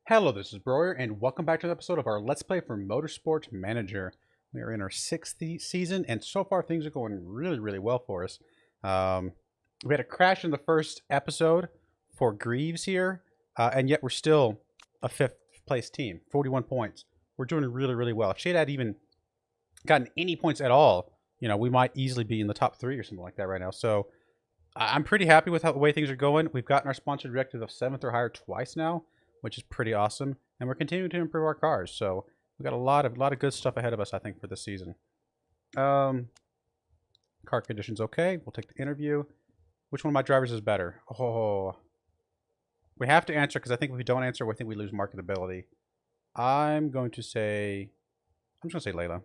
Hello, this is Broyar, and welcome back to an episode of our Let's Play for Motorsport Manager. We are in our sixth season, and so far things are going really well for us. We had a crash in the first episode for Greaves here, and yet we're still a fifth place team, 41 points. We're doing really well. If she had even gotten any points at all, we might easily be in the top 3 or something like that right now. So I'm pretty happy with the way things are going. We've gotten our sponsored directive of 7th or higher twice now, which is pretty awesome. And we're continuing to improve our cars. So we've got a lot of good stuff ahead of us, I think, for this season. Car conditions okay. We'll take the interview. Which one of my drivers is better? Oh, we have to answer because I think if we don't answer, I think we lose marketability. I'm going to say Layla.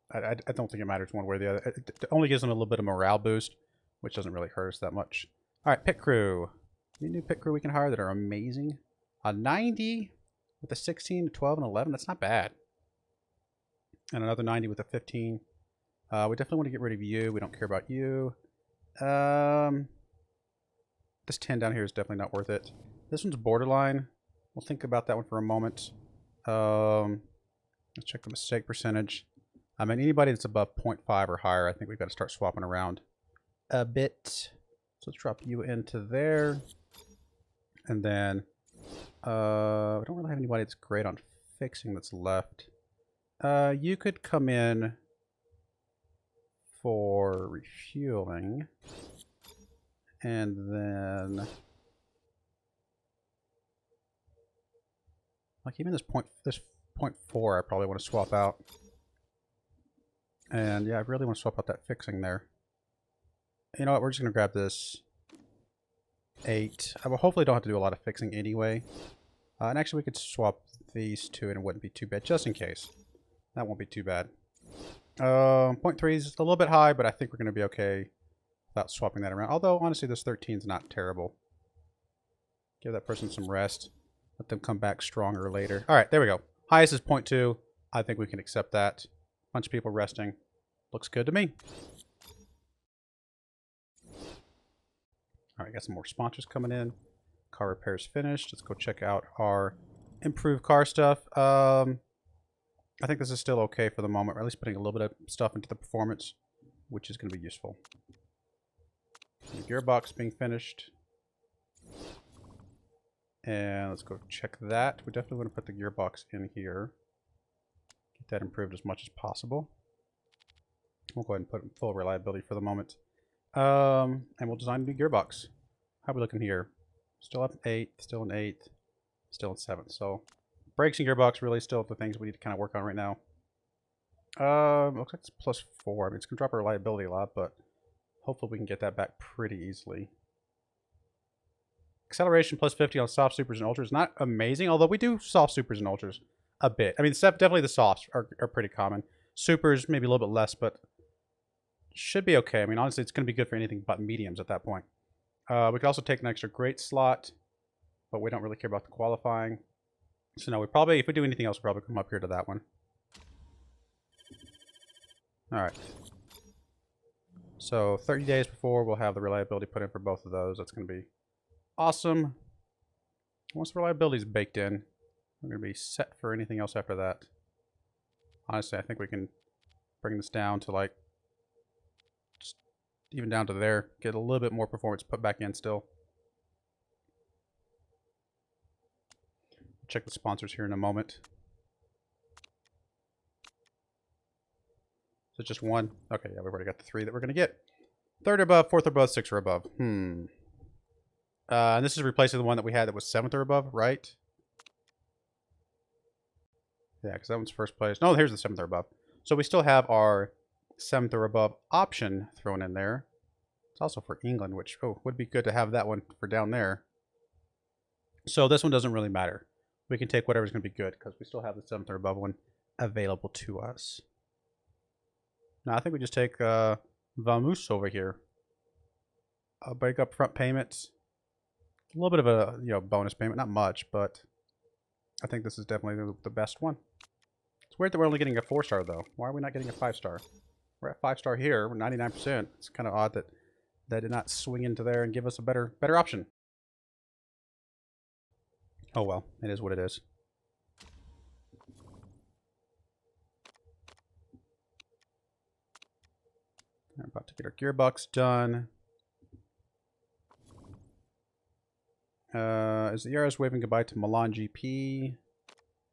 I don't think it matters one way or the other. It only gives them a little bit of morale boost, which doesn't really hurt us that much. All right, pit crew. Any new pit crew we can hire that are amazing? A 90 with a 16, 12, and 11. That's not bad. And another 90 with a 15. We definitely want to get rid of you. We don't care about you. This 10 down here is definitely not worth it. This one's borderline. We'll think about that one for a moment. Let's check the mistake percentage. I mean, anybody that's above 0.5 or higher, I think we've got to start swapping around a bit. So let's drop you into there. And then we don't really have anybody that's great on fixing that's left. You could come in for refueling. And then like even this 0.4 I probably want to swap out. And yeah, I really want to swap out that fixing there. You know what, we're just going to grab this 8. I will hopefully don't have to do a lot of fixing anyway. And actually we could swap these two and it wouldn't be too bad, just in case. That won't be too bad. 0.3 is a little bit high, but I think we're going to be okay without swapping that around. Although, honestly, this 13 is not terrible. Give that person some rest. Let them come back stronger later. All right, there we go. Highest is 0.2. I think we can accept that. Bunch of people resting. Looks good to me. All right, got some more sponsors coming in. Car repairs finished. Let's go check out our improved car stuff. I think this is still okay for the moment, or at least putting a little bit of stuff into the performance, which is going to be useful. The gearbox being finished. And let's go check that. We definitely want to put the gearbox in here. Get that improved as much as possible. We'll go ahead and put it in full reliability for the moment. And we'll design a new gearbox. How are we looking here? Still up 8, still an 8, still in 7. So brakes and gearbox really still the things we need to kind of work on right now. Looks like it's +4. I mean, it's going to drop our reliability a lot, but hopefully we can get that back pretty easily. Acceleration +50 on soft supers and ultras. Not amazing, although we do soft supers and ultras a bit. I mean, definitely the softs are pretty common. Supers, maybe a little bit less, but should be okay. I mean, honestly, it's going to be good for anything but mediums at that point. We could also take an extra great slot, but we don't really care about the qualifying. So no, if we do anything else, we'll probably come up here to that one. All right. So 30 days before, we'll have the reliability put in for both of those. That's going to be awesome. Once the reliability is baked in, we're going to be set for anything else after that. Honestly, I think we can bring this down to like, just even down to there. Get a little bit more performance put back in still. Check the sponsors here in a moment. So it's just one. Okay, yeah, we've already got the 3 that we're going to get. 3rd or above, 4th or above, 6th or above. And this is replacing the one that we had that was 7th or above, right? Yeah, because that one's first place. No, here's the 7th or above. So we still have our 7th or above option thrown in there. It's also for England, which would be good to have that one for down there. So this one doesn't really matter. We can take whatever's going to be good because we still have the 7th or above one available to us. Now I think we just take Vamoose over here. I'll break up front payments. A little bit of a bonus payment, not much, but I think this is definitely the best one. It's weird that we're only getting a 4-star though. Why are we not getting a 5-star? We're at 5-star here. We're 99%. It's kind of odd that they did not swing into there and give us a better option. Oh well, it is what it is. We're about to get our gearbox done. Is the ERS waving goodbye to Milan GP?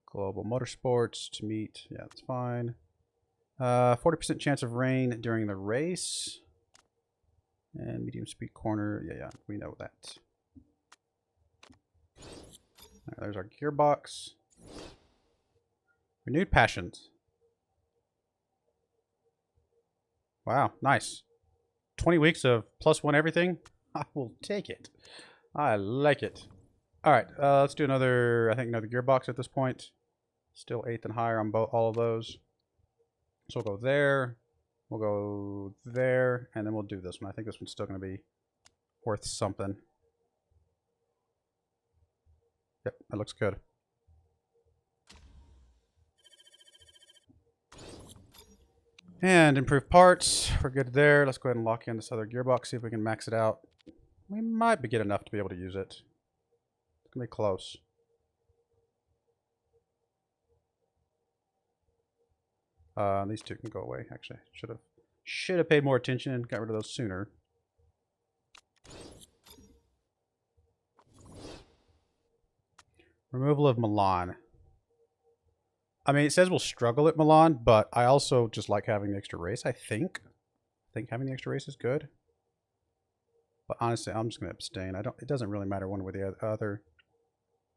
Global Motorsports to meet. Yeah, that's fine. 40% chance of rain during the race. And medium speed corner. Yeah, we know that. Right, there's our gearbox. Renewed passions. Wow, nice. 20 weeks of +1 everything. I will take it. I like it. All right, let's do another, I think another gearbox at this point. Still 8th and higher on all of those. So we'll go there. We'll go there, and then we'll do this one. I think this one's still going to be worth something. Yep, that looks good. And improve parts. We're good there. Let's go ahead and lock in this other gearbox, see if we can max it out. We might get enough to be able to use it. It's going to be close. These two can go away. Actually, should have paid more attention and got rid of those sooner. Removal of Milan. I mean, it says we'll struggle at Milan, but I also just like having the extra race, I think. I think having the extra race is good. But honestly, I'm just going to abstain. It doesn't really matter one way or the other.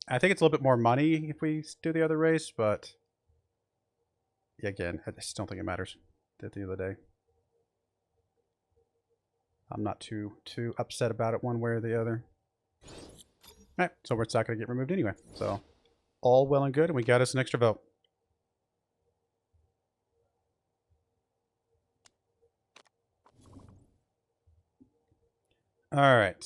I think it's a little bit more money if we do the other race, but yeah, again, I just don't think it matters at the end of the day. I'm not too upset about it one way or the other. All right, so it's not going to get removed anyway. So all well and good, and we got us an extra vote. All right.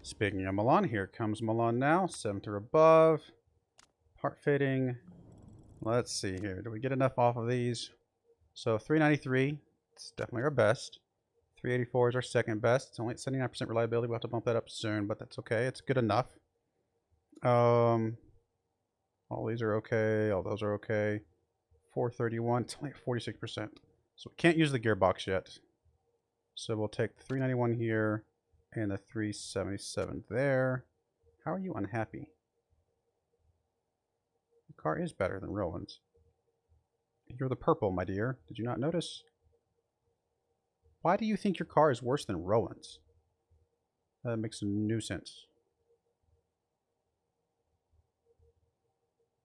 Speaking of Milan, here comes Milan now. 7th or above. Part fitting. Let's see here. Do we get enough off of these? So 393. It's definitely our best. 384 is our second best. It's only at 79% reliability. We'll have to bump that up soon, but that's okay. It's good enough. All these are okay. All those are okay. 431. It's only at 46%. So we can't use the gearbox yet. So we'll take the 391 here and the 377 there. How are you unhappy? The car is better than Rowan's. You're the purple, my dear. Did you not notice? Why do you think your car is worse than Rowan's? That makes no sense.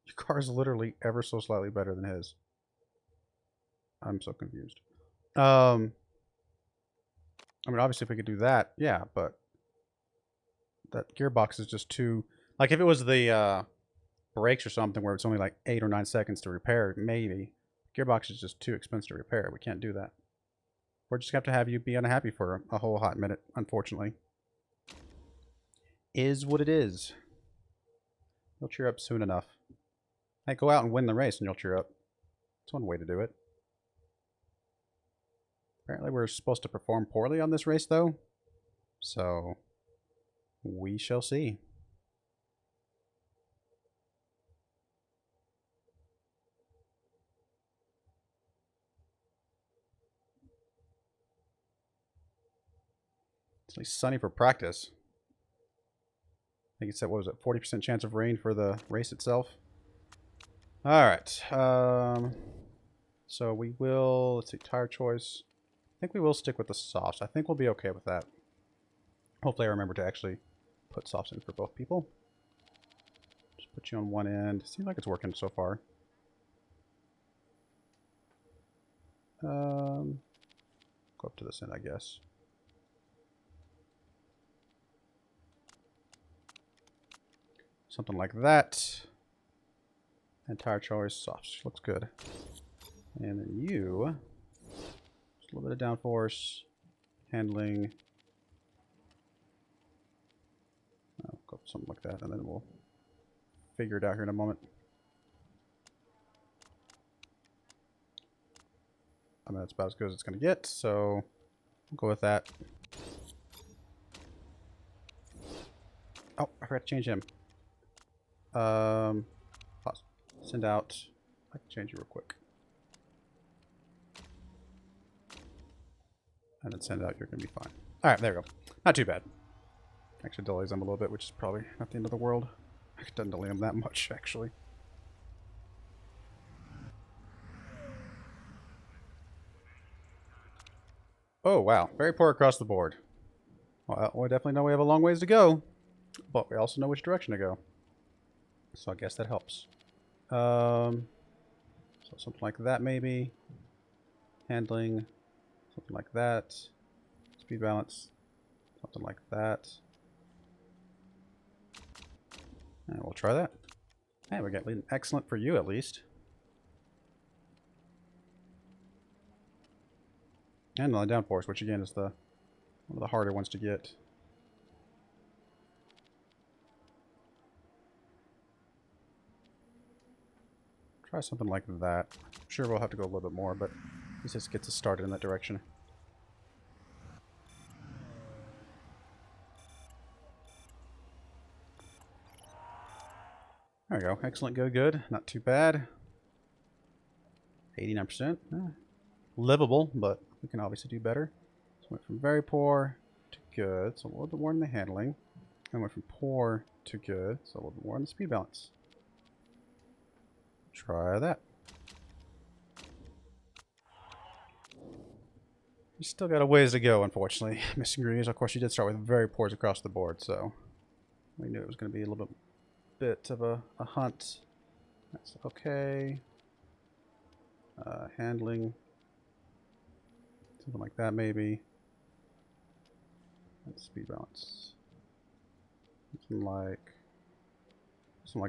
Your car is literally ever so slightly better than his. I'm so confused. I mean, obviously, if we could do that, yeah, but that gearbox is just too... Like, if it was the brakes or something where it's only like 8 or 9 seconds to repair, maybe. Gearbox is just too expensive to repair. We can't do that. We're just going to have you be unhappy for a whole hot minute, unfortunately. Is what it is. You'll cheer up soon enough. Hey, go out and win the race and you'll cheer up. That's one way to do it. Apparently we're supposed to perform poorly on this race, though. So, we shall see. It's at least sunny for practice. I think it said, what was it, 40% chance of rain for the race itself? Alright. So we will, let's see, tire choice. I think we will stick with the softs. I think we'll be okay with that. Hopefully I remember to actually put softs in for both people. Just put you on one end. Seems like it's working so far. Go up to this end, I guess. Something like that. And tire choice, softs. Looks good. And then you... Just a little bit of downforce, handling. Oh, go something like that, and then we'll figure it out here in a moment. I mean, that's about as good as it's going to get, so we'll go with that. Oh, I forgot to change him. Pause. Send out. I can change you real quick. And then send out. You're going to be fine. All right, there we go. Not too bad. Actually delays them a little bit, which is probably not the end of the world. It doesn't delay them that much, actually. Oh, wow. Very poor across the board. Well, we definitely know we have a long ways to go, but we also know which direction to go. So I guess that helps. So something like that, maybe. Handling. Something like that. Speed balance. Something like that. And we'll try that. And we got excellent for you, at least. And the downforce, which again is one of the harder ones to get. Try something like that. I'm sure we'll have to go a little bit more, but this just gets us started in that direction. There we go. Excellent, good, good. Not too bad. 89%. Livable, but we can obviously do better. So went from very poor to good, so a little bit more in the handling. And went from poor to good, so a little bit more in the speed balance. Try that. We still got a ways to go, unfortunately. Missing greens, of course, you did start with very poors across the board, so we knew it was going to be a little bit of a hunt. That's okay. Handling. Something like that, maybe. And speed balance. Something like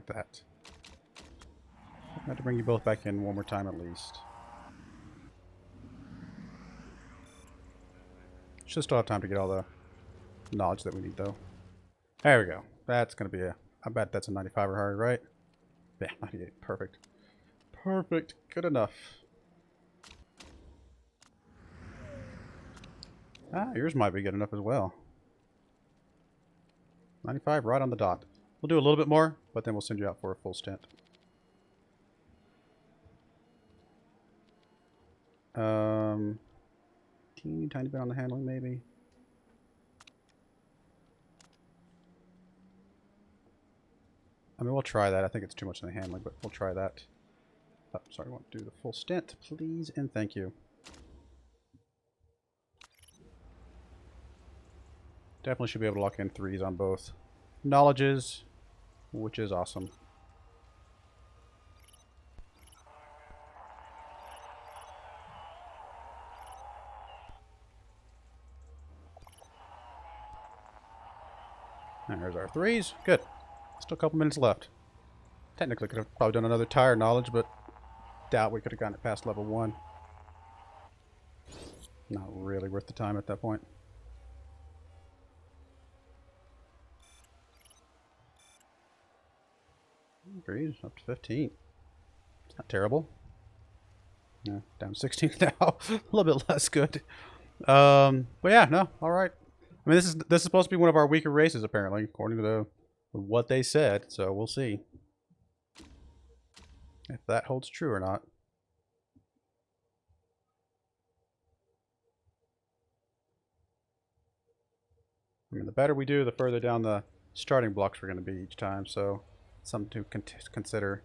that. I have to bring you both back in one more time at least. Should still have time to get all the knowledge that we need, though. There we go. That's going to be I bet that's a 95 or higher, right? Yeah, 98. Perfect. Perfect. Good enough. Ah, yours might be good enough as well. 95 right on the dot. We'll do a little bit more, but then we'll send you out for a full stint. Teeny tiny bit on the handling, maybe. I mean, we'll try that. I think it's too much in the handling, but we'll try that. Oh, sorry, I want to do the full stint, please, and thank you. Definitely should be able to lock in 3s on both knowledges, which is awesome. And there's our 3s. Good. Still a couple minutes left. Technically could have probably done another tire knowledge, but doubt we could have gotten it past level 1. Not really worth the time at that point. Agreed. Up to 15. It's not terrible. Yeah, down to 16 now. A little bit less good. But yeah, no, all right. I mean, this is supposed to be one of our weaker races, apparently, according to what they said. So we'll see if that holds true or not. I mean, the better we do, the further down the starting blocks we're going to be each time. So something to consider.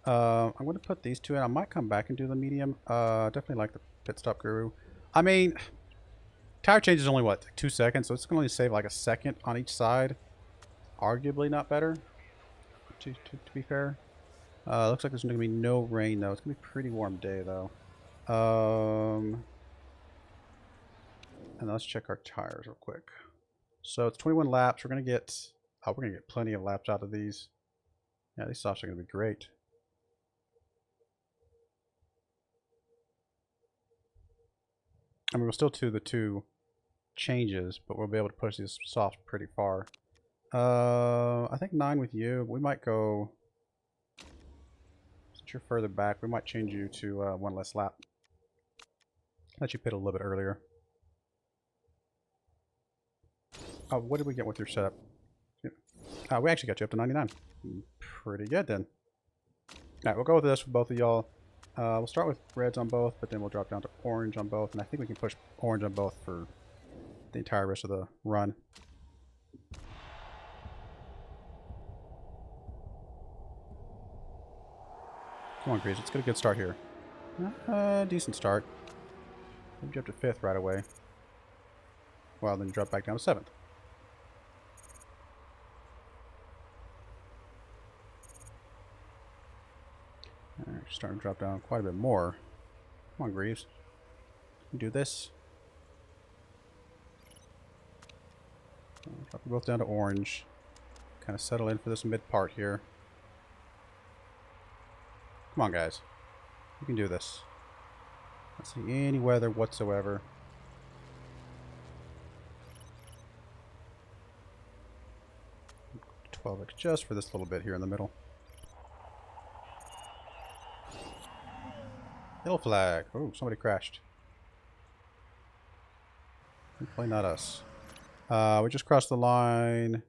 I'm going to put these 2 in. I might come back and do the medium. Definitely like the pit stop guru. I mean, tire change is only, what, like 2 seconds? So it's going to only save like a second on each side. Arguably not better, to be fair. Looks like there's going to be no rain, though. It's going to be a pretty warm day, though. And let's check our tires real quick. So it's 21 laps. We're going to get... Oh, we're going to get plenty of laps out of these. Yeah, these softs are going to be great. I mean, we'll still do the 2 changes, but we'll be able to push these softs pretty far. I think 9 with you. We might go... Since you're further back, we might change you to 1 less lap. Let you pit a little bit earlier. What did we get with your setup? We actually got you up to 99. Pretty good then. Alright, we'll go with this for both of y'all. We'll start with reds on both, but then we'll drop down to orange on both. And I think we can push orange on both for the entire rest of the run. Come on, Grease. Let's get a good start here. Decent start. Maybe up to 5th right away. Well, then you drop back down to 7th. Alright, starting to drop down quite a bit more. Come on, Greaves. You do this. Drop you both down to orange. Kind of settle in for this mid part here. Come on, guys. You can do this. Not see any weather whatsoever. $12 just for this little bit here in the middle. Yellow flag. Oh, somebody crashed. Hopefully not us. We just crossed the line.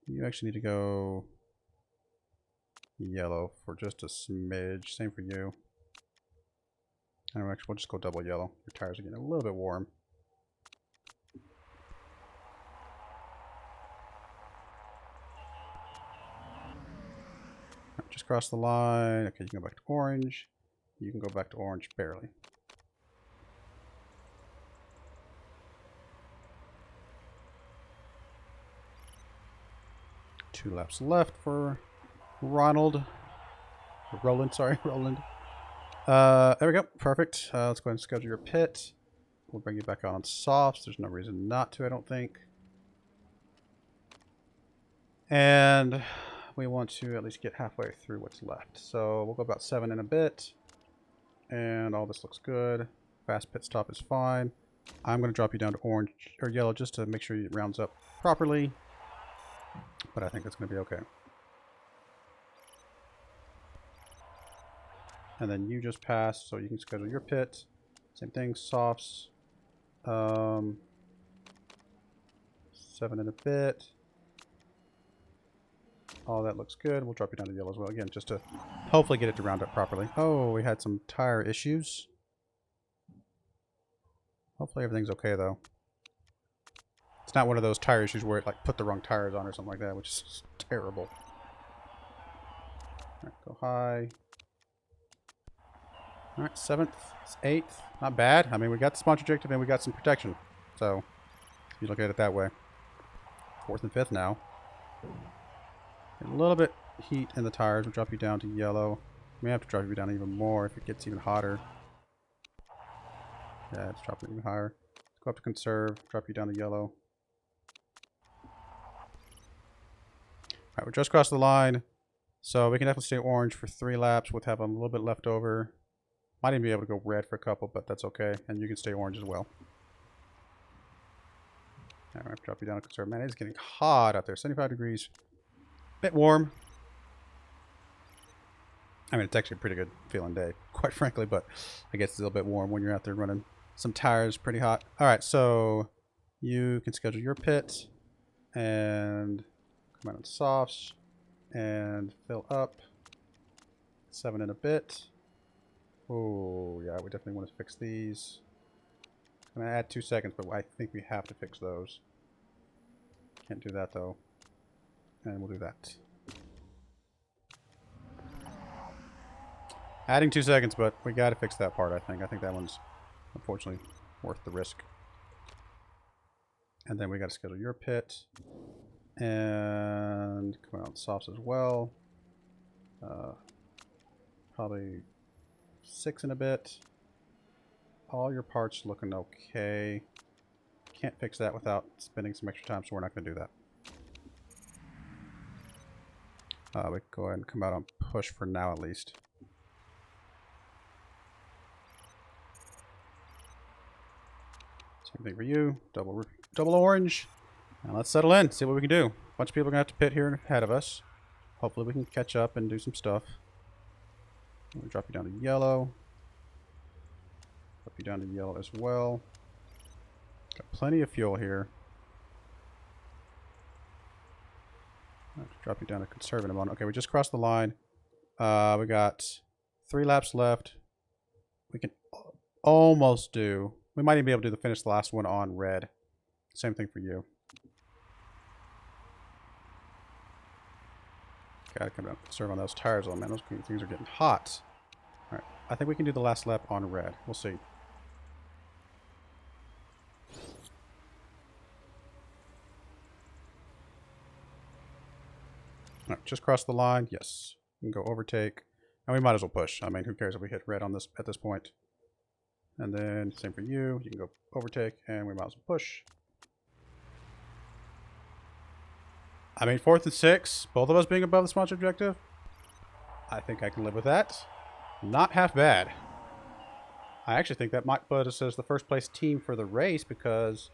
You actually need to go yellow for just a smidge. Same for you. And actually, we'll just go double yellow. Your tires are getting a little bit warm. Right, just cross the line. Okay, you can go back to orange. You can go back to orange barely. Two laps left for Roland. Roland. There we go. Perfect. Let's go ahead and schedule your pit. We'll bring you back on softs. There's no reason not to, I don't think. And we want to at least get halfway through what's left. So we'll go about 7 in a bit. And all this looks good. Fast pit stop is fine. I'm going to drop you down to orange or yellow just to make sure it rounds up properly. But I think it's going to be okay. And then you just pass, so you can schedule your pit. Same thing, softs. 7 in a bit. All that looks good. We'll drop you down to yellow as well again, just to hopefully get it to round up properly. Oh, we had some tire issues. Hopefully everything's okay though. It's not one of those tire issues where it like put the wrong tires on or something like that, which is terrible. Alright, go high. Alright, 7th, 8th. Not bad. I mean, we got the spawn objective and we got some protection. So, if you look at it that way. 4th and 5th now. A little bit heat in the tires will drop you down to yellow. May have to drop you down even more if it gets even hotter. Yeah, it's dropping even higher. Go up to conserve, drop you down to yellow. Alright, we just crossed the line. So we can definitely stay orange for 3 laps. We'll have a little bit left over. Might even be able to go red for a couple, but that's okay. And you can stay orange as well. Alright, drop you down to conserve. Man, it's getting hot out there. 75 degrees. Bit warm. I mean, it's actually a pretty good feeling day, quite frankly, but I guess it's a little bit warm when you're out there running some tires pretty hot. Alright, so you can schedule your pit and come out on softs and fill up. 7 in a bit. Oh, yeah, we definitely want to fix these. I'm going to add 2 seconds, but I think we have to fix those. Can't do that, though. And we'll do that. Adding 2 seconds, but we got to fix that part, I think. I think that one's, unfortunately, worth the risk. And then we got to schedule your pit. And come out softs as well. Probably 6 in a bit. All your parts looking okay. Can't fix that without spending some extra time, so we're not going to do that. We can go ahead and come out on push for now, at least. Same thing for you. Double orange. Now let's settle in. See what we can do. A bunch of people are going to have to pit here ahead of us. Hopefully we can catch up and do some stuff. We'll drop you down to yellow. Drop you down to yellow as well. Got plenty of fuel here. drop you down to conservative mode. Okay, we just crossed the line. We got 3 laps left. We can almost do. We might even be able to finish the last one on red. Same thing for you. Gotta come down, conserve on those tires. Oh man, those things are getting hot. All right, I think we can do the last lap on red. We'll see. All right, just cross the line. Yes, we can go overtake, and we might as well push. I mean, who cares if we hit red on this at this point? And then same for you. You can go overtake, and we might as well push. I mean, 4th and 6, both of us being above the sponsor objective. I think I can live with that. Not half bad. I actually think that might put us as the first place team for the race because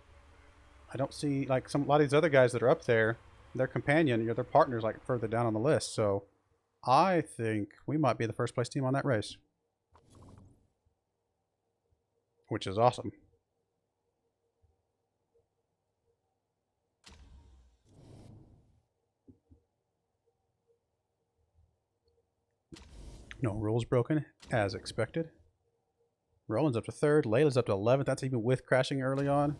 I don't see like a lot of these other guys that are up there, their companion, their partner's like further down on the list. So I think we might be the first place team on that race, which is awesome. No rules broken, as expected. Roland's up to 3rd. Layla's up to 11th. That's even with crashing early on.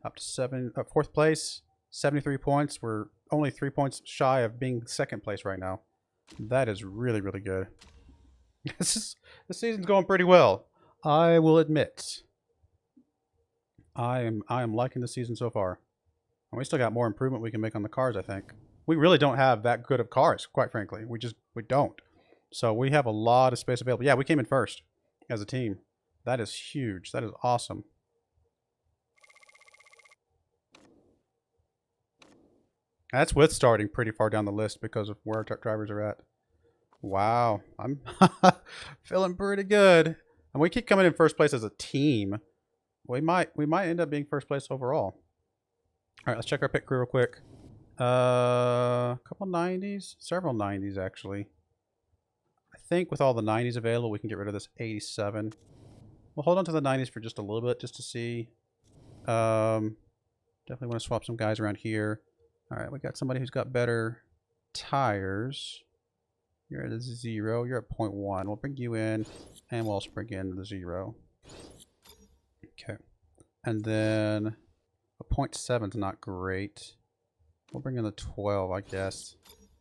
Up to 4th place. 73 points. We're only 3 points shy of being 2nd place right now. That is really, really good. The season's going pretty well. I will admit. I am liking the season so far. And we still got more improvement we can make on the cars, I think. We really don't have that good of cars, quite frankly. We don't. So we have a lot of space available. Yeah, we came in 1st as a team. That is huge. That is awesome. That's with starting pretty far down the list because of where our drivers are at. Wow. I'm feeling pretty good. And we keep coming in 1st place as a team. We might end up being 1st place overall. All right, let's check our pit crew real quick. A couple 90s, several 90s actually. I think with all the 90s available, we can get rid of this 87. We'll hold on to the 90s for just a little bit, just to see. Definitely want to swap some guys around here. All right, we got somebody who's got better tires. You're at a 0. You're at 0.1. We'll bring you in, and we'll also bring in the 0. Okay. And then a 0.7 is not great. We'll bring in the 12, I guess.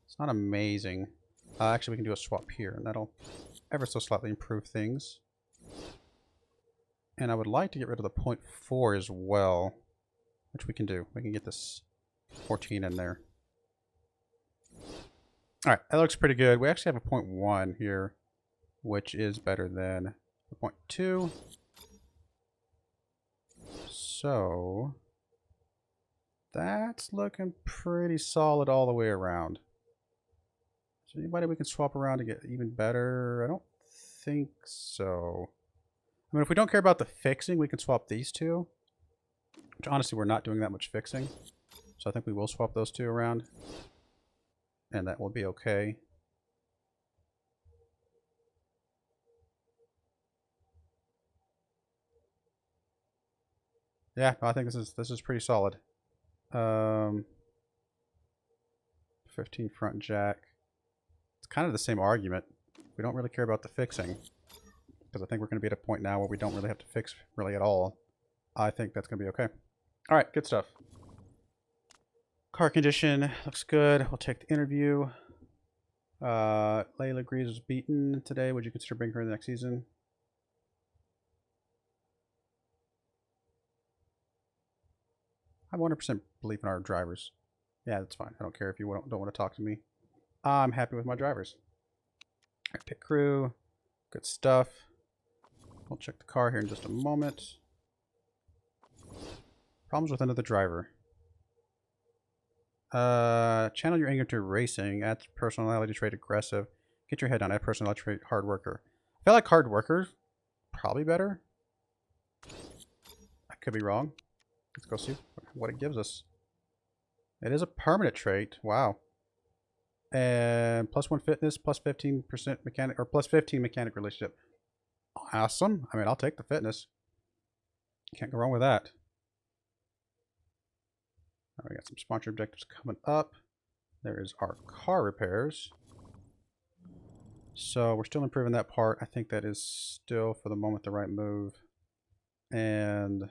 It's not amazing. Actually, we can do a swap here, and that'll ever so slightly improve things. And I would like to get rid of the 0.4 as well, which we can do. We can get this 14 in there. All right, that looks pretty good. We actually have a 0.1 here, which is better than the 0.2. So that's looking pretty solid all the way around. Is there anybody we can swap around to get even better? I don't think so. I mean, if we don't care about the fixing, we can swap these two. Which honestly, we're not doing that much fixing. So I think we will swap those two around. And that will be okay. Yeah, I think this is pretty solid. 15 front jack. It's kind of the same argument. We don't really care about the fixing. Because I think we're going to be at a point now where we don't really have to fix really at all. I think that's going to be okay. Alright, good stuff. Car condition looks good. We'll take the interview. Layla agrees was beaten today. Would you consider bringing her in the next season? I 100% believe in our drivers. Yeah, that's fine. I don't care if you don't want to talk to me. I'm happy with my drivers. All right, pit crew. Good stuff. We'll check the car here in just a moment. Problems with another driver. Channel your anger to racing. Add personality trait aggressive. Get your head down. Add personality trait hard worker. I feel like hard worker probably better. I could be wrong. Let's go see what it gives us. It is a permanent trait. Wow. And +1 fitness, +15% mechanic, or +15 mechanic relationship. Awesome. I mean, I'll take the fitness. Can't go wrong with that. All right, we got some sponsor objectives coming up. There is our car repairs. So we're still improving that part. I think that is still, for the moment, the right move. And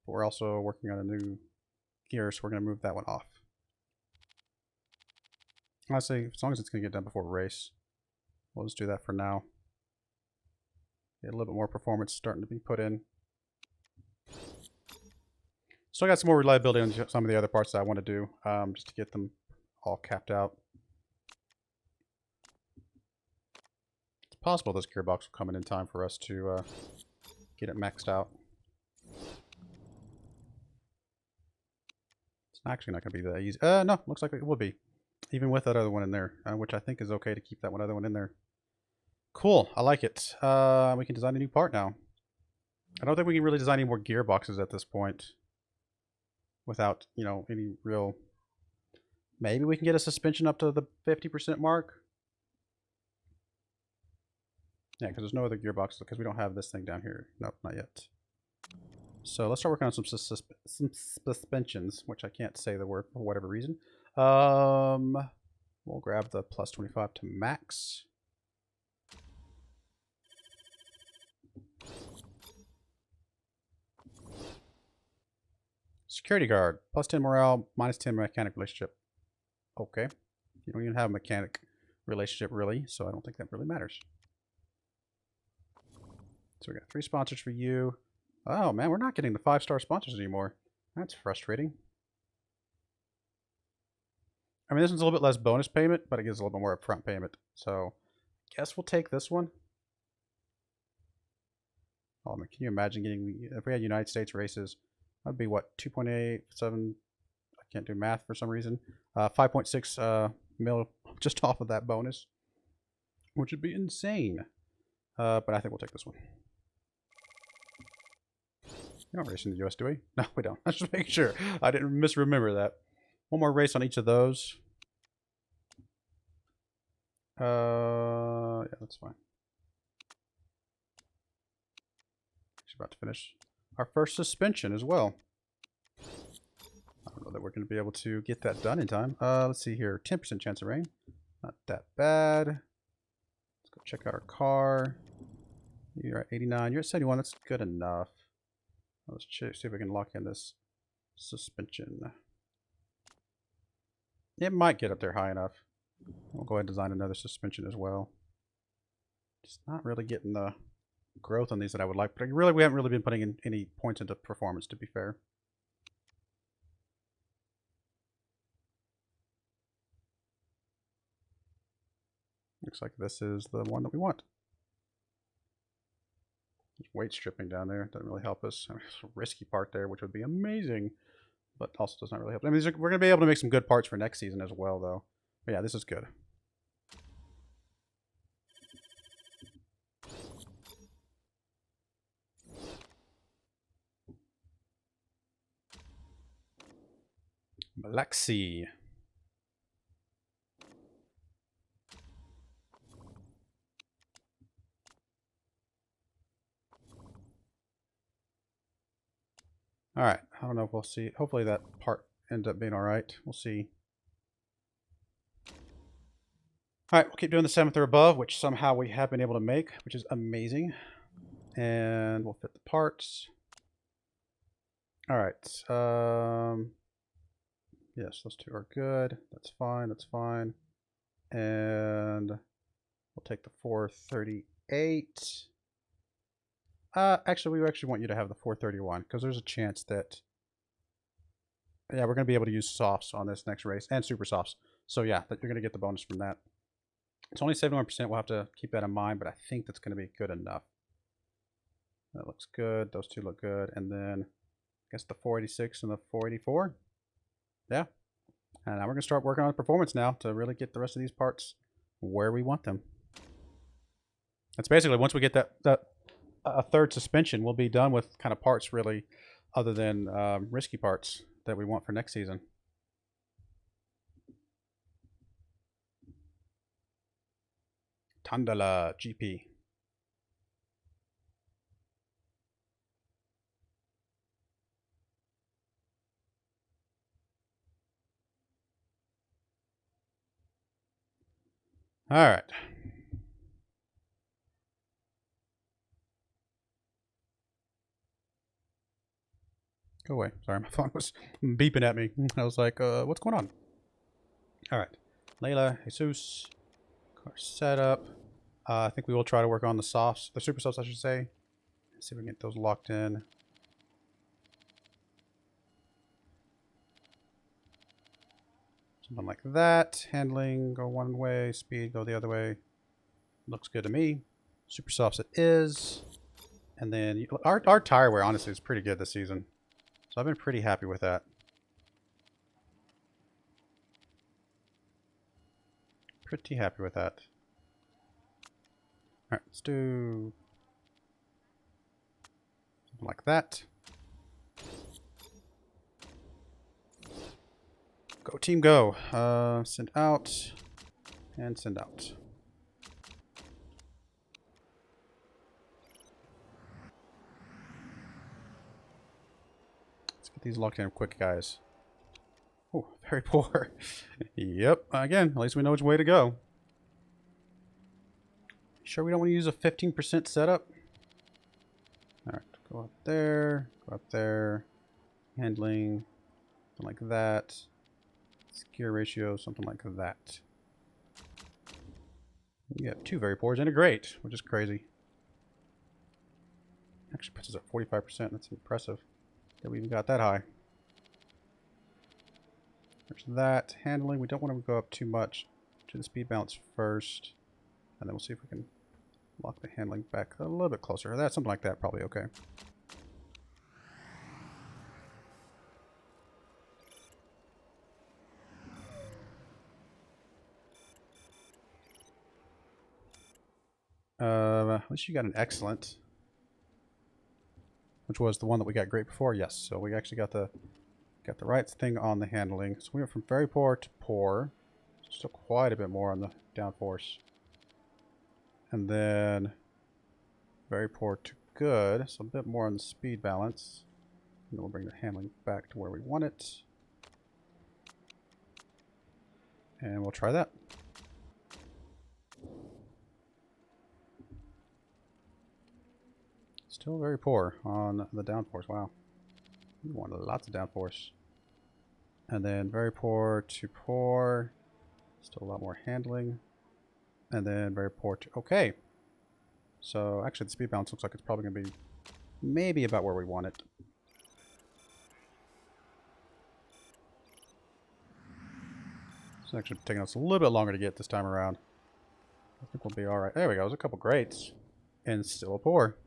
we're also working on a new gear, so we're going to move that one off. Honestly, as long as it's going to get done before race, we'll just do that for now. Get a little bit more performance starting to be put in. So I got some more reliability on some of the other parts that I want to do, just to get them all capped out. It's possible this gearbox will come in time for us to get it maxed out. It's actually not going to be that easy. No, looks like it will be. Even with that other one in there, which I think is okay to keep that other one in there. Cool, I like it. We can design a new part now. I don't think we can really design any more gearboxes at this point without, you know, any real... Maybe we can get a suspension up to the 50% mark. Yeah, because there's no other gearboxes, because we don't have this thing down here. Nope, not yet. So let's start working on some suspensions, which I can't say the word for whatever reason. We'll grab the plus 25 to max. Security guard, plus 10 morale, minus 10 mechanic relationship. Okay. You don't even have a mechanic relationship, really, so I don't think that really matters. So we got 3 sponsors for you. Oh, man, we're not getting the 5-star sponsors anymore. That's frustrating. I mean, this one's a little bit less bonus payment, but it gives a little bit more upfront payment. So, guess we'll take this one. Oh, man, can you imagine getting... If we had United States races... That'd be what, 2.87, I can't do math for some reason. 5.6 mil just off of that bonus, which would be insane. But I think we'll take this one. We don't race in the US, do we? No, we don't. Let's just make sure. I didn't misremember that. One more race on each of those. Yeah, that's fine. She's about to finish our first suspension as well. I don't know that we're going to be able to get that done in time. Let's see here. 10% chance of rain. Not that bad. Let's go check out our car. You're at 89. You're at 71. That's good enough. Let's see if we can lock in this suspension. It might get up there high enough. We'll go ahead and design another suspension as well. Just not really getting the growth on these that I would like, but really we haven't really been putting in any points into performance, to be fair. Looks like this is the one that we want. There's weight stripping down there. Doesn't really help us. There's a risky part there, which would be amazing, but also does not really help. I mean, we're going to be able to make some good parts for next season as well, though. But yeah, this is good. Malaxi. All right. I don't know if we'll see. Hopefully that part ends up being all right. We'll see. All right. We'll keep doing the 7th or above, which somehow we have been able to make, which is amazing. And we'll fit the parts. All right. Yes, those two are good. That's fine. That's fine. And we'll take the 438. Actually, we actually want you to have the 431 because there's a chance that, yeah, we're going to be able to use softs on this next race and super softs. So yeah, that you're going to get the bonus from that. It's only 71%. We'll have to keep that in mind, but I think that's going to be good enough. That looks good. Those two look good. And then I guess the 486 and the 484. Yeah. And now we're going to start working on performance now to really get the rest of these parts where we want them. That's basically, once we get that a third suspension, we'll be done with kind of parts really other than risky parts that we want for next season. Tandala GP. All right. Go away. Sorry, my phone was beeping at me. I was like, what's going on? All right. Layla, Jesus, car setup. I think we will try to work on the softs, the super softs, I should say. See if we can get those locked in. Something like that. Handling, go one way. Speed, go the other way. Looks good to me. Super softs it is. And then our tire wear, honestly, is pretty good this season. So I've been pretty happy with that. Pretty happy with that. Alright, let's do something like that. Go team go. Send out and send out. Let's get these locked in quick, guys. Oh, very poor. Yep, again, at least we know which way to go. Sure we don't want to use a 15% setup? Alright, go up there, go up there. Handling, something like that. Gear ratio, something like that. We have 2 very poors and a great, which is crazy. Actually puts us at 45%. That's impressive that we even got that high. There's that. Handling, we don't want to go up too much. Do the speed balance first. And then we'll see if we can lock the handling back a little bit closer. That's something like that, probably okay. At least you got an excellent. Which was the one that we got great before? Yes. So we actually got the right thing on the handling. So we went from very poor to poor. Still quite a bit more on the downforce. And then very poor to good. So a bit more on the speed balance. And then we'll bring the handling back to where we want it. And we'll try that. Still very poor on the downforce. Wow. We want lots of downforce. And then very poor to poor. Still a lot more handling. And then very poor to... Okay. So actually the speed balance looks like it's probably going to be maybe about where we want it. It's actually taking us a little bit longer to get this time around. I think we'll be alright. There we go. There's a couple greats. And still a poor.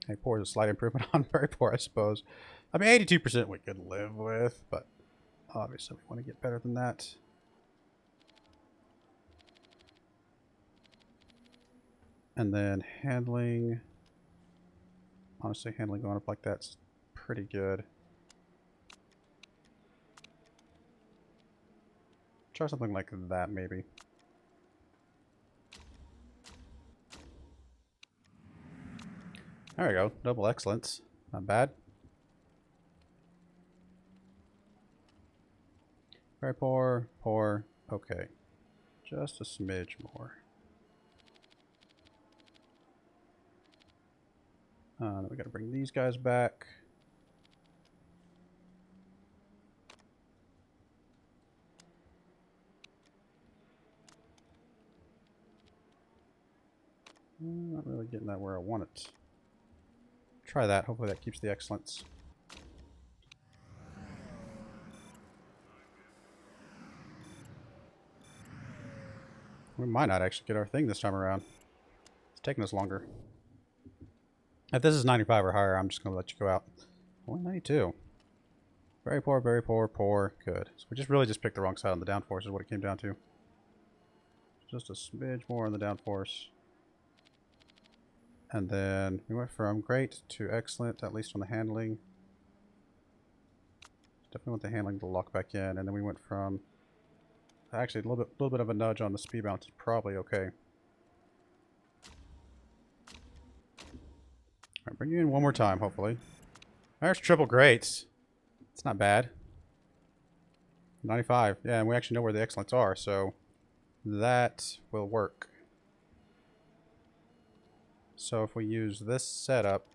Hey, poor is a slight improvement on very poor, I suppose. I mean, 82% we could live with, but obviously we want to get better than that. And then handling. Honestly, handling going up like that's pretty good. Try something like that, maybe. There we go. Double excellence. Not bad. Very poor. Poor. Okay. Just a smidge more. Then we gotta bring these guys back. Not really getting that where I want it. Try that. Hopefully that keeps the excellence. We might not actually get our thing this time around. It's taking us longer. If this is 95 or higher, I'm just going to let you go out. Only 92. Very poor, poor. Good. So we really just picked the wrong side on the downforce is what it came down to. Just a smidge more on the downforce. And then we went from great to excellent, at least on the handling. Definitely want the handling to lock back in. And then we went from... Actually, a little bit of a nudge on the speed bounce is probably okay. Alright, bring you in one more time, hopefully. There's triple greats. It's not bad. 95. Yeah, and we actually know where the excellents are, so... that will work. So if we use this setup,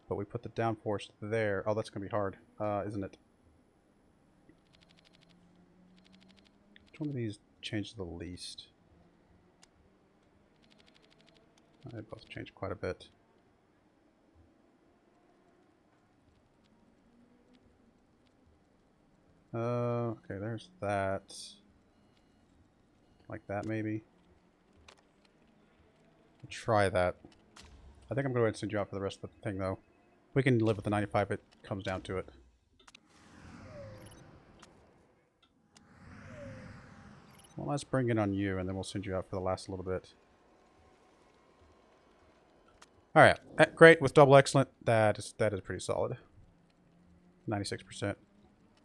but we put the downforce there, oh, that's going to be hard, isn't it? Which one of these changed the least? They both changed quite a bit. Okay, there's that. Like that, maybe. I'll try that. I think I'm going to send you out for the rest of the thing, though. We can live with the 95 if it comes down to it. Well, let's bring it on you, and then we'll send you out for the last little bit. Alright, great. With double excellent, that is pretty solid. 96%.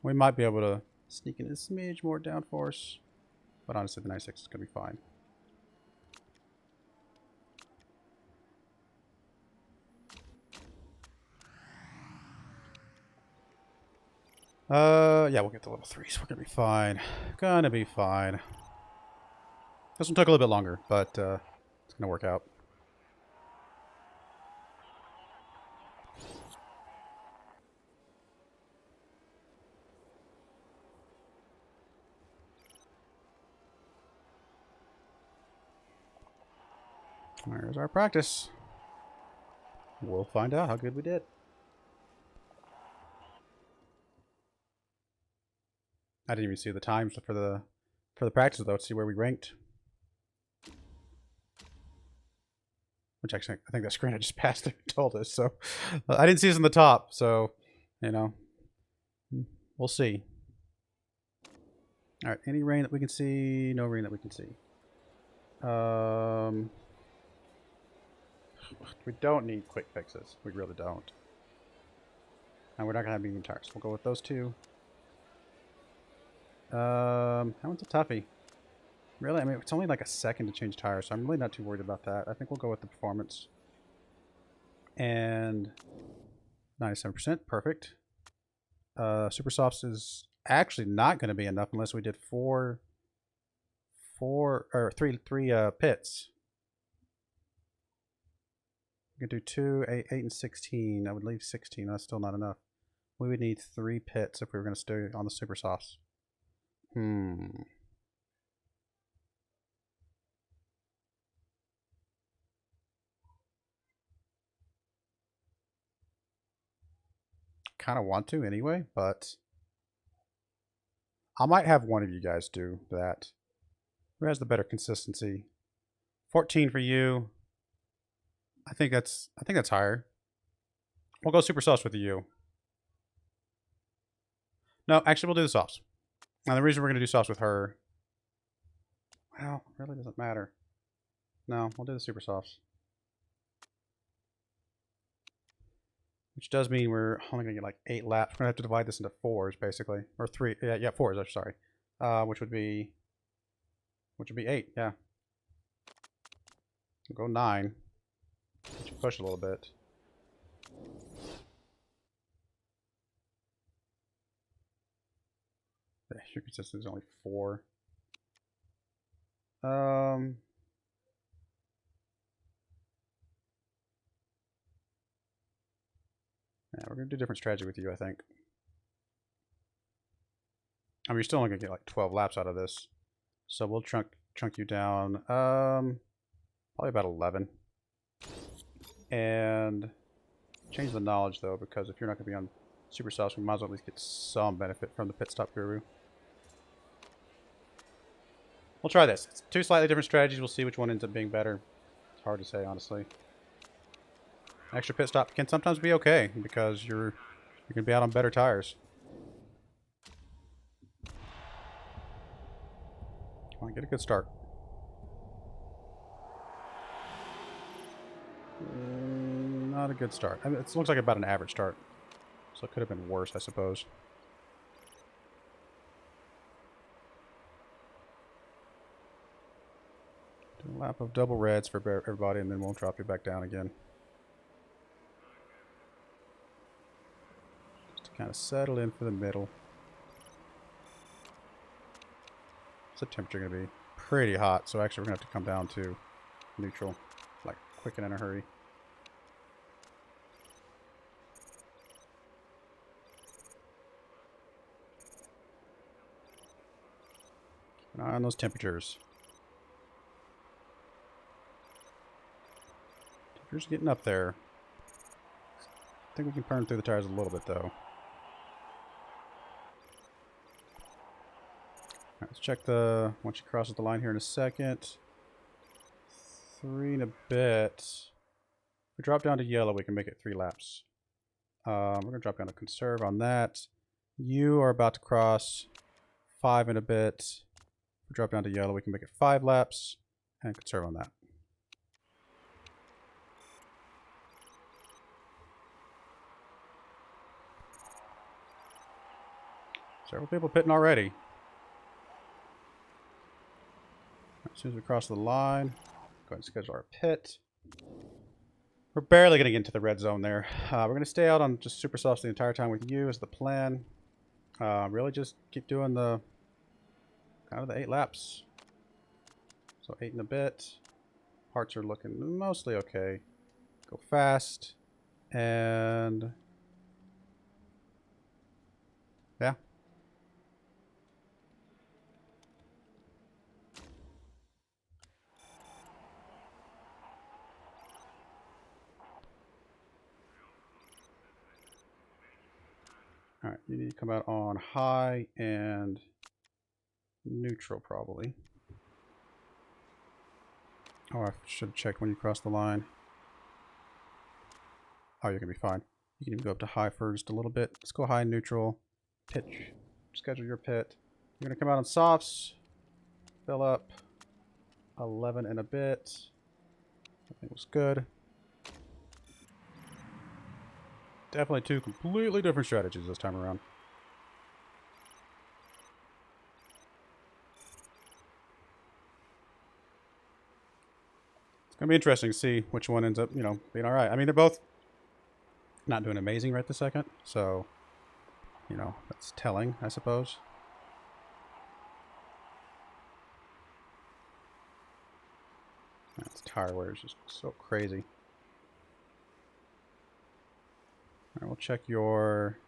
We might be able to sneak in a smidge more downforce, but honestly, the 96 is going to be fine. Yeah, we'll get to level 3, so we're gonna be fine. Gonna be fine. This one took a little bit longer, but it's gonna work out. There's our practice. We'll find out how good we did. I didn't even see the times for the practice though, to see where we ranked. Which actually, I think that screen I just passed through told us. So I didn't see us in the top. So, you know, we'll see. All right, any rain that we can see? No rain that we can see. We don't need quick fixes. We really don't. And we're not gonna have medium tires. We'll go with those two. How one's a toughie? Really? I mean, it's only like a second to change tires, so I'm really not too worried about that. I think we'll go with the performance. And 97%, perfect. Super softs is actually not going to be enough unless we did three pits. We could do 2, 8, 8, and 16. I would leave 16. That's still not enough. We would need 3 pits if we were going to stay on the super softs. Kind of want to anyway, but I might have one of you guys do that. Who has the better consistency? 14 for you. I think that's higher. We'll go super sauce with you. No, actually, we'll do the softs. Now, the reason we're going to do softs with her, well, it really doesn't matter. No, we'll do the super softs. Which does mean we're only going to get like 8 laps. We're going to have to divide this into 4s, basically. Or 3. Yeah, 4s, I'm sorry. Which would be 8, yeah. We'll go 9. Push a little bit. Your consistency is only 4. Yeah, we're gonna do a different strategy with you, I think. I mean, you're still only gonna get like 12 laps out of this, so we'll chunk you down. Probably about 11. And change the knowledge though, because if you're not gonna be on super sauce, we might as well at least get some benefit from the pit stop guru. We'll try this. It's 2 slightly different strategies. We'll see which one ends up being better. It's hard to say, honestly. Extra pit stop can sometimes be okay because you're gonna be out on better tires. Come on, get a good start. Not a good start. I mean, it looks like about an average start, so it could have been worse, I suppose. Do a lap of double reds for everybody, and then we'll drop you back down again. Just to kind of settle in for the middle. What's the temperature going to be? pretty hot, so actually we're going to have to come down to neutral, like quick and in a hurry. Keep an eye on those temperatures. Temperatures getting up there. I think we can burn through the tires a little bit, though. Right, let's check the, once she crosses the line here in a second. 3 and a bit. If we drop down to yellow, we can make it 3 laps. We're going to drop down to conserve on that. You are about to cross 5 and a bit. If we drop down to yellow, we can make it 5 laps and conserve on that. Several people pitting already. As soon as we cross the line, go ahead and schedule our pit. We're barely going to get into the red zone there. We're going to stay out on just super softs the entire time with you is the plan. Really just keep doing the kind of the 8 laps. So 8 and a bit. Parts are looking mostly okay. Go fast. And yeah. All right, you need to come out on high and neutral probably. Oh, I should have checked when you crossed the line. Oh, you're going to be fine. You can even go up to high first a little bit. Let's go high, neutral, pitch. Schedule your pit. You're going to come out on softs. Fill up 11 and a bit. I think it was good. Definitely 2 completely different strategies this time around. It's going to be interesting to see which one ends up, you know, being all right. I mean, they're both not doing amazing right this second. So, you know, that's telling, I suppose. That's tire wear is just so crazy. All right, we'll check your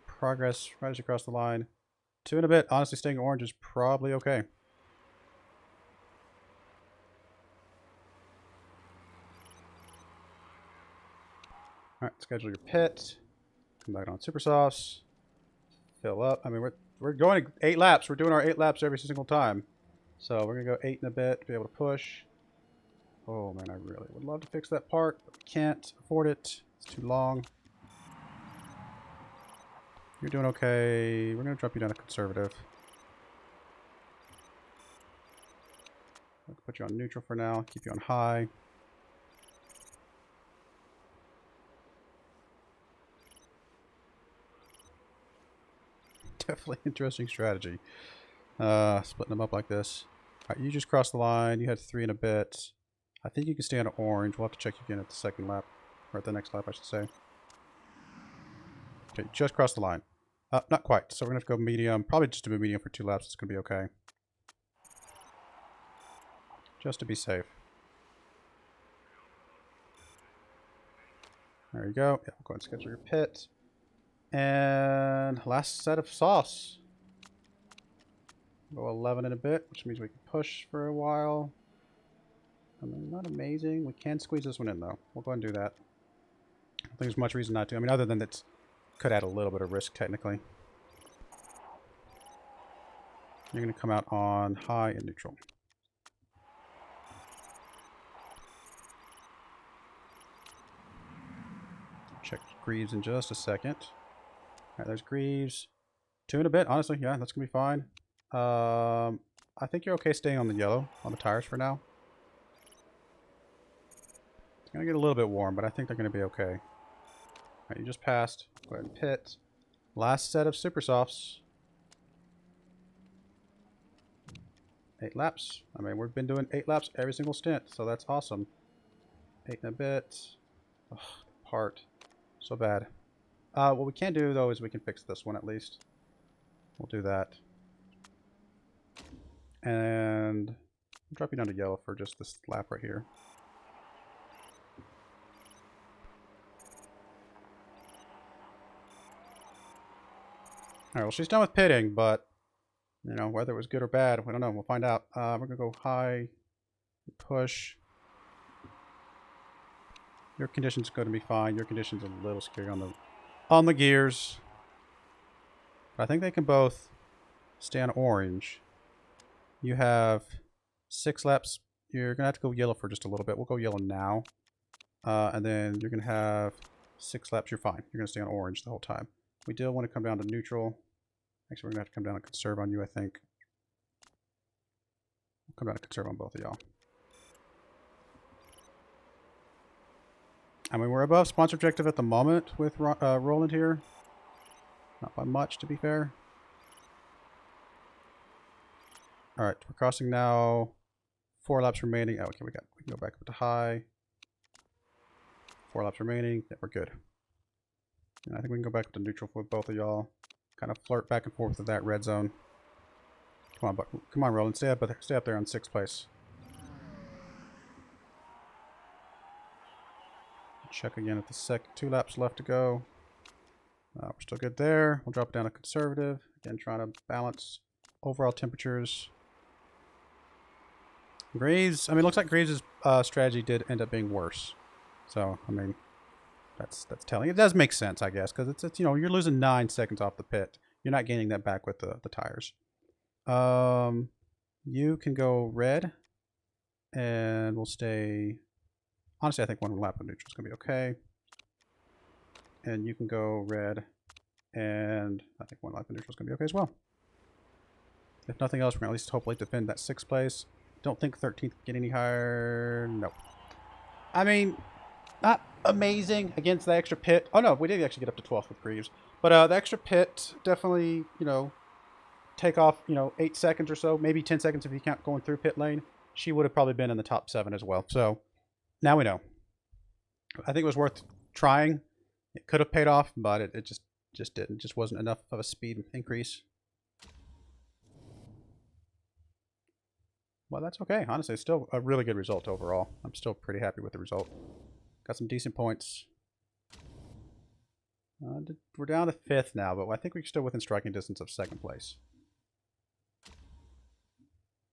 progress right as you cross the line. 2 and a bit. Honestly, staying orange is probably okay. All right, schedule your pit. Come back on super sauce. Fill up. I mean, we're going 8 laps. We're doing our 8 laps every single time. So we're gonna go 8 and a bit to be able to push. Oh man, I really would love to fix that part, but we can't afford it. It's too long. You're doing okay. We're going to drop you down to conservative. I'll put you on neutral for now. Keep you on high. Definitely interesting strategy. Splitting them up like this. All right, you just crossed the line. You had 3 and a bit. I think you can stay on orange. We'll have to check again at the second lap. Or at the next lap, I should say. Okay, just crossed the line. Not quite. So we're going to have to go medium. Probably just to be medium for 2 laps. It's going to be okay. Just to be safe. There you go. Yeah, we'll go ahead and schedule your pit. And last set of sauce. Go 11 in a bit, which means we can push for a while. I mean, not amazing. We can squeeze this one in, though. We'll go ahead and do that. I don't think there's much reason not to. I mean, other than that, could add a little bit of risk, technically. You're going to come out on high and neutral. Check Greaves in just a second. All right, there's Greaves. 2 and a bit, honestly. Yeah, that's going to be fine. I think you're okay staying on the yellow, on the tires for now. It's going to get a little bit warm, but I think they're going to be okay. All right, you just passed. Go ahead and pit. Last set of super softs. 8 laps. I mean, we've been doing 8 laps every single stint, so that's awesome. 8 and a bit. Ugh, part. So bad. What we can do, though, is we can fix this one at least. We'll do that. And I'll drop you down to yellow for just this lap right here. Alright, well, she's done with pitting, but, you know, whether it was good or bad, we don't know. We'll find out. We're going to go high, push. Your condition's going to be fine. Your condition's a little scary on the gears. But I think they can both stay on orange. You have 6 laps. You're going to have to go yellow for just a little bit. We'll go yellow now. And then you're going to have 6 laps. You're fine. You're going to stay on orange the whole time. We do want to come down to neutral. Actually, we're going to have to come down and conserve on you, I think. We'll come down and conserve on both of y'all. I mean, we're above sponsor objective at the moment with Roland here. Not by much, to be fair. Alright, we're crossing now. 4 laps remaining. Oh, okay, we can go back up to high. 4 laps remaining. Yeah, we're good. And I think we can go back up to neutral with both of y'all. Kind of flirt back and forth with that red zone. Come on, Roland. Stay up there on 6th place. Check again at the second. 2 laps left to go. We're still good there. We'll drop down to conservative. Again, trying to balance overall temperatures. Graves, I mean, it looks like Graves' strategy did end up being worse. So, I mean, that's telling. It does make sense, I guess, because it's you know, you're losing 9 seconds off the pit. You're not gaining that back with the tires. You can go red, and we'll stay. Honestly, I think 1 lap of neutral is going to be okay. And you can go red, and I think 1 lap of neutral is going to be okay as well. If nothing else, we're going to at least hopefully defend that 6th place. Don't think 13th can get any higher. No. I mean, not amazing against the extra pit. Oh, no, we did actually get up to 12th with Greaves. But the extra pit definitely, you know, take off, you know, 8 seconds or so. Maybe 10 seconds if you count going through pit lane. She would have probably been in the top 7 as well. So, now we know. I think it was worth trying. It could have paid off, but it just didn't. It just wasn't enough of a speed increase. Well, that's okay. Honestly, it's still a really good result overall. I'm still pretty happy with the result. Got some decent points. We're down to 5th now, but I think we're still within striking distance of 2nd place.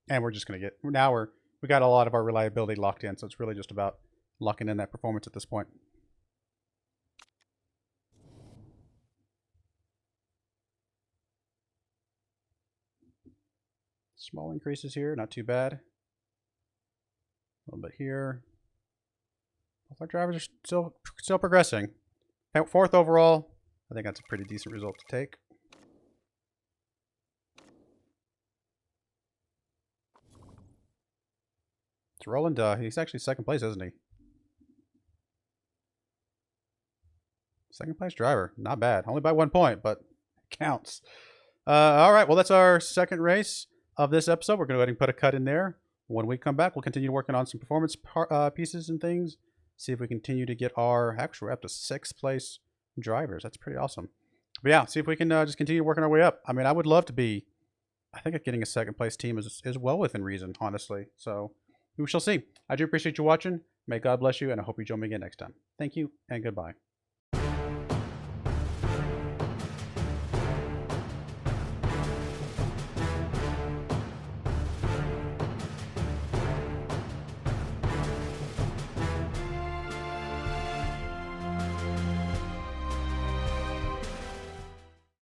And we're just going to get... Now we got a lot of our reliability locked in, so it's really just about locking in that performance at this point. Small increases here, not too bad. A little bit here. Both our drivers are still progressing. 4th overall. I think that's a pretty decent result to take. It's Roland. He's actually 2nd place, isn't he? 2nd place driver. Not bad. Only by 1 point, but it counts. All right. Well, that's our 2nd race of this episode. We're going to go ahead and put a cut in there. When we come back, we'll continue working on some performance pieces and things. See if we continue to get our... Actually, we're up to 6th place drivers. That's pretty awesome. But yeah, see if we can just continue working our way up. I mean, I would love to be... I think getting a 2nd place team is well within reason, honestly. So we shall see. I do appreciate you watching. May God bless you, and I hope you join me again next time. Thank you, and goodbye.